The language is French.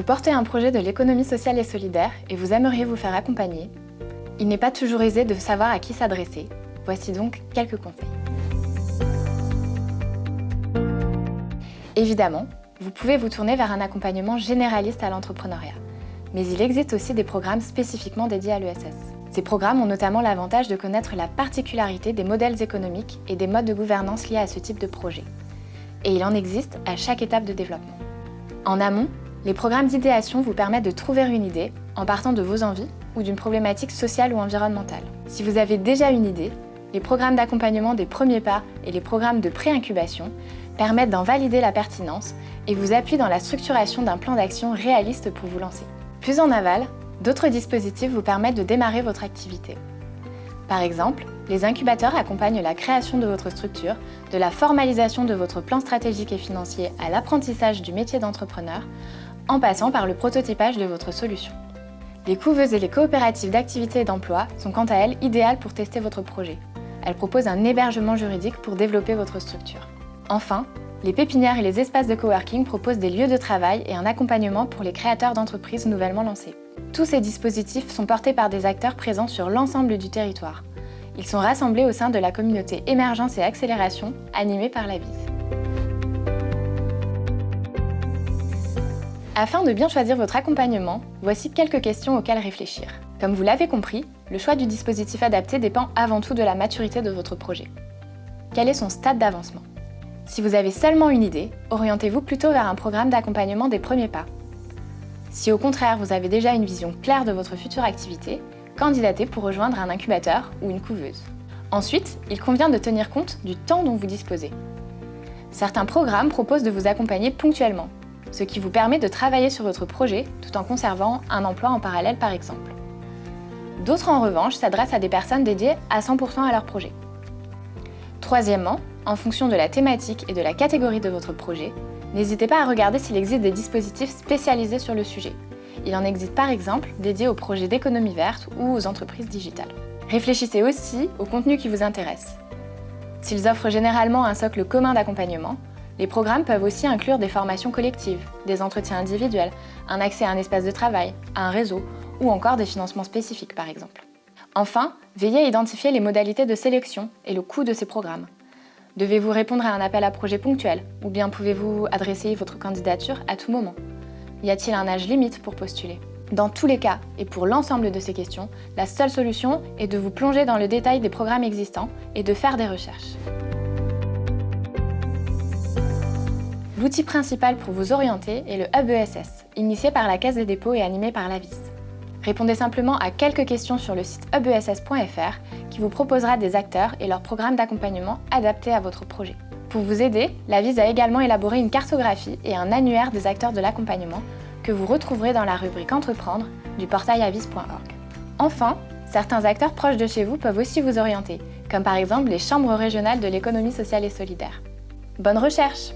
Vous portez un projet de l'économie sociale et solidaire et vous aimeriez vous faire accompagner. Il n'est pas toujours aisé de savoir à qui s'adresser. Voici donc quelques conseils. Évidemment, vous pouvez vous tourner vers un accompagnement généraliste à l'entrepreneuriat. Mais il existe aussi des programmes spécifiquement dédiés à l'ESS. Ces programmes ont notamment l'avantage de connaître la particularité des modèles économiques et des modes de gouvernance liés à ce type de projet. Et il en existe à chaque étape de développement. En amont, les programmes d'idéation vous permettent de trouver une idée en partant de vos envies ou d'une problématique sociale ou environnementale. Si vous avez déjà une idée, les programmes d'accompagnement des premiers pas et les programmes de pré-incubation permettent d'en valider la pertinence et vous appuient dans la structuration d'un plan d'action réaliste pour vous lancer. Plus en aval, d'autres dispositifs vous permettent de démarrer votre activité. Par exemple, les incubateurs accompagnent la création de votre structure, de la formalisation de votre plan stratégique et financier à l'apprentissage du métier d'entrepreneur, en passant par le prototypage de votre solution. Les couveuses et les coopératives d'activité et d'emploi sont quant à elles idéales pour tester votre projet. Elles proposent un hébergement juridique pour développer votre structure. Enfin, les pépinières et les espaces de coworking proposent des lieux de travail et un accompagnement pour les créateurs d'entreprises nouvellement lancés. Tous ces dispositifs sont portés par des acteurs présents sur l'ensemble du territoire. Ils sont rassemblés au sein de la communauté Émergence et Accélération, animée par la VISE. Afin de bien choisir votre accompagnement, voici quelques questions auxquelles réfléchir. Comme vous l'avez compris, le choix du dispositif adapté dépend avant tout de la maturité de votre projet. Quel est son stade d'avancement ? Si vous avez seulement une idée, orientez-vous plutôt vers un programme d'accompagnement des premiers pas. Si au contraire vous avez déjà une vision claire de votre future activité, candidatez pour rejoindre un incubateur ou une couveuse. Ensuite, il convient de tenir compte du temps dont vous disposez. Certains programmes proposent de vous accompagner ponctuellement, ce qui vous permet de travailler sur votre projet tout en conservant un emploi en parallèle par exemple. D'autres en revanche s'adressent à des personnes dédiées à 100% à leur projet. Troisièmement, en fonction de la thématique et de la catégorie de votre projet, n'hésitez pas à regarder s'il existe des dispositifs spécialisés sur le sujet. Il en existe par exemple dédiés aux projets d'économie verte ou aux entreprises digitales. Réfléchissez aussi au contenu qui vous intéresse. S'ils offrent généralement un socle commun d'accompagnement, les programmes peuvent aussi inclure des formations collectives, des entretiens individuels, un accès à un espace de travail, à un réseau ou encore des financements spécifiques par exemple. Enfin, veillez à identifier les modalités de sélection et le coût de ces programmes. Devez-vous répondre à un appel à projet ponctuel ou bien pouvez-vous adresser votre candidature à tout moment ? Y a-t-il un âge limite pour postuler ? Dans tous les cas, et pour l'ensemble de ces questions, la seule solution est de vous plonger dans le détail des programmes existants et de faire des recherches. L'outil principal pour vous orienter est le Hub ESS, initié par la Caisse des dépôts et animé par la VISE. Répondez simplement à quelques questions sur le site hubess.fr qui vous proposera des acteurs et leurs programmes d'accompagnement adaptés à votre projet. Pour vous aider, la VISE a également élaboré une cartographie et un annuaire des acteurs de l'accompagnement que vous retrouverez dans la rubrique Entreprendre du portail avise.org. Enfin, certains acteurs proches de chez vous peuvent aussi vous orienter, comme par exemple les chambres régionales de l'économie sociale et solidaire. Bonne recherche!